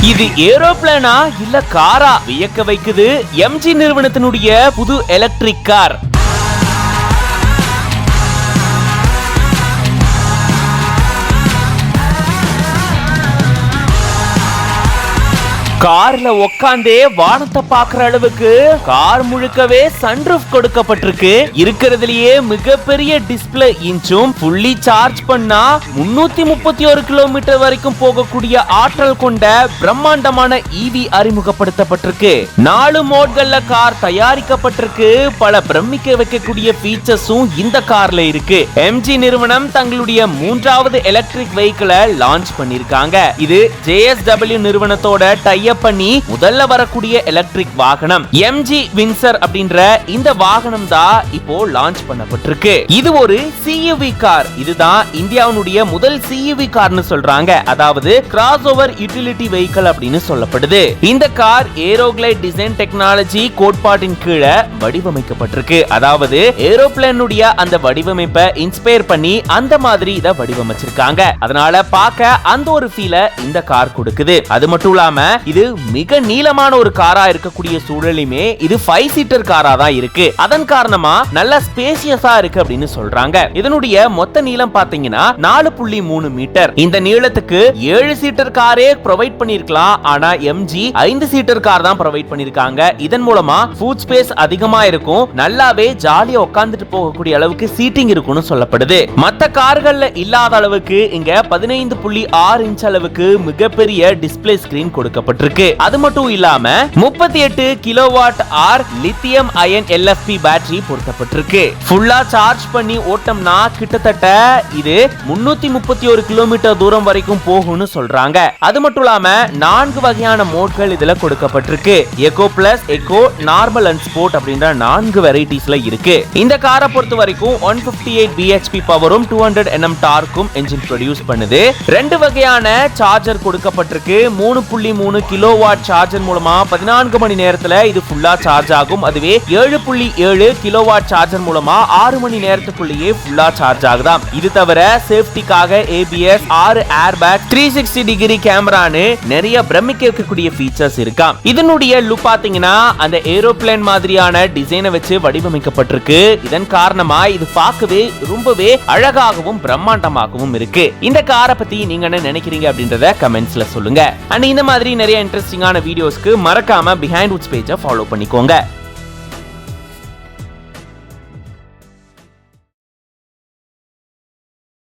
இது ஏரோப்ளேனா இல்ல காரா வியக்க வைக்குது எம்ஜி நிறுவனத்தினுடைய புது எலக்ட்ரிக் கார். கார்ல உக்காந்தே வானத்தை பாக்குற அளவுக்கு கார் முழுக்கவே சன்ரூஃப் கொடுக்கப்பட்டிருக்கு. இருக்கிறதுலயே மிகப்பெரிய டிஸ்ப்ளே இன்ச்சும் ஃபுல்லி சார்ஜ் பண்ணா 331 கிலோமீட்டர் வரைக்கும் போகக்கூடிய ஆற்றல் கொண்ட பிரம்மாண்டமான ஈவி அறிமுகப்படுத்தப்பட்டிருக்கு. 4 மோட்கள்ல கார் தயாரிக்கப்பட்டிருக்கு. பல பிரமிக்க வைக்கக்கூடிய ஃபீச்சர்ஸும் இந்த கார்ல இருக்கு. எம்ஜி நிறுவனம் தங்களுடைய 3வது எலக்ட்ரிக் வெஹிக்கிளை லான்ச் பண்ணிருக்காங்க. இது JSW நிறுவனத்தோட டைய பண்ணி முதல்ல வரக்கூடிய எலக்ட்ரிக் வாகனம் எம்ஜி வின்சர் அப்படின்ற இந்த வாகனம் தான் இப்போ லான்ச் பண்ணப்பட்டிருக்கு. இது ஒரு CUV கார். இதுதான் இந்தியாவுடைய முதல் CUV கார்னு சொல்றாங்க. அதாவது கிராஸ் ஓவர் யூட்டிலிட்டி வெஹிக்கிள் அப்படின்னு சொல்லப்படுது. இந்த கார் ஏரோகிளைட் டிசைன் டெக்னாலஜி கோட்பாட்டின் கீழே வடிவமைக்கப்பட்டிருக்கு. அதாவது ஏரோப்ளேனுடைய அந்த வடிவமைப்பை இன்ஸ்பயர் பண்ணி அந்த மாதிரி இதை வடிவமைச்சிருக்காங்க. அதனால பார்க்க அந்த ஒரு ஃபீலை இந்த கார் கொடுக்குது. அது மட்டும் இல்லாம இது மிக நீளமான ஒரு காரா இருக்கக்கூடிய சூழலுமே இது 5 சீட்டர் காரா தான் இருக்கு. அதன் காரணமா நல்ல ஸ்பேசியஸா இருக்கு அப்படின்னு சொல்றாங்க. இதனுடைய மொத்த நீளம் பாத்தீங்கன்னா 4.3 மீட்டர். இந்த நீளத்துக்கு 7 சீட்டர் காரே ப்ரொவைட் பண்ணிருக்கலாம். ஆனா எம்ஜி 5 சீட்டர் கார் தான் ப்ரொவைட் பண்ணிருக்காங்க. இதன் மூலமா ஃபுட் ஸ்பேஸ் அதிகமா இருக்கும். நல்லாவே ஜாலியா உட்கார்ந்துட்டு போகக்கூடிய அளவுக்கு சீட்டிங் இருக்கும்னு சொல்லப்படுது. மத்த கார்கள்ல இல்லாத அளவுக்கு இங்க 15.6 இன்ச் அளவுக்கு மிகப்பெரிய டிஸ்ப்ளே ஸ்கிரீன் கொடுக்கப்பட்டிருக்கு. அது மட்டும் இல்லாம 38 kilowatt hour lithium ion LFP battery பொருத்தப்பட்டிருக்கு. ஃபுல்லா சார்ஜ் பண்ணி ஓட்டம்னா கிட்டத்தட்ட இது 331 கிலோமீட்டர் தூரம் வரைக்கும் போகும்னு சொல்றாங்க. அது மட்டும் இல்லாம 4 வகையான மோட்கள் இதுல கொடுக்கப்பட்டிருக்கு. Echo plus, echo, normal and sport அப்படின்ற 4 வெரைட்டிஸ்ல இருக்கு. இந்த காரை பொறுத்த வரைக்கும் 158 bhp பவரும் 200 Nm டார்க்கும் என்ஜின் ப்ரொடியூஸ் பண்ணுது. 2 வகையான சார்ஜர் கொடுக்கப்பட்டிருக்கு. 3.3 கிலோவாட் சார்ஜர் மூலமா 14 மணி நேரத்துல இது ஃபுல்லா சார்ஜ் ஆகும். அதுவே 7.7 கிலோவாட் சார்ஜர் மூலமா 6 மணி நேரத்துக்குள்ளேயே ஃபுல்லா சார்ஜ் ஆகுதாம். இது தவிர சேஃப்டிக்காக ABS, 6 ஏர் பேக், 360 டிகிரி கேமரான்னு நிறைய பிரமிக்க வைக்கக்கூடிய ஃபீச்சர்ஸ் இருக்காம். இதனுடைய லுக் பாத்தீங்கன்னா அந்த ஏரோப்ளேன் மாதிரியான டிசைனை வச்சு வடிவமைக்கப்பட்டிருக்கு. இதன் காரணமா இது பார்க்கவே ரொம்பவே அழகாகவும் பிரம்மாண்டமாகவும் இருக்கு. இந்த காரை பத்தி நீங்க என்ன நினைக்கிறீங்க அப்படின்றத கமெண்ட்ஸ்ல சொல்லுங்க. அண்ட் இந்த மாதிரி நிறைய இன்ட்ரெஸ்டிங்கான வீடியோஸ்க்கு மறக்காம பிஹைண்ட் வுட்ஸ் பேஜை ஃபாலோ பண்ணிக்கோங்க.